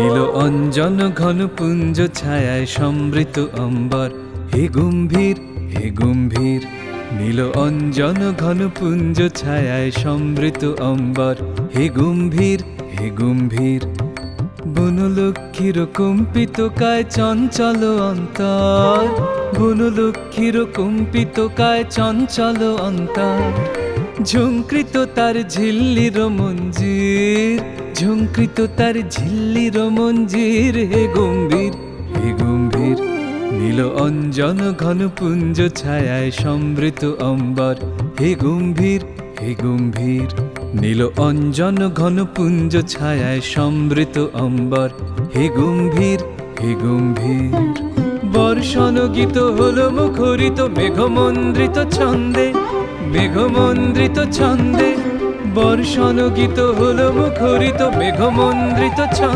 নীল অঞ্জন ঘন পুঞ্জ ছায়ায় সমৃত অম্বর, হে গম্ভীর হে গম্ভীর। নীল অঞ্জন ঘন পুঞ্জ ছায়ায় সমৃত অম্বর, হে গম্ভীর হে গম্ভীর। বনলক্ষ্মীর কম্পিত কায় চঞ্চল অন্তর, বনলক্ষ্মীর কম্পিত কায় চঞ্চল অন্তর। ঝঙ্কৃত তার ঝিল্লির মঞ্জির, ঝঙ্কৃত তার ঝিল্লির মঞ্জির, হে গম্ভীর হে গম্ভীর। নীল অঞ্জন ঘন পুঞ্জ ছায়ায় সমৃত অম্বর, হে গম্ভীর হে গম্ভীর। নীল অঞ্জন ঘন পুঞ্জ ছায়ায় সমৃত অম্বর, হে গম্ভীর হে গম্ভীর। বর্ষণ গীত হলো মুখরিত মেঘমন্দ্রিত ছন্দে, মেঘমন্দ্রিত ছন্দে। বর্ষণ গীত হলো মুখরিত মেঘমন্দ্রিত ছন্দে।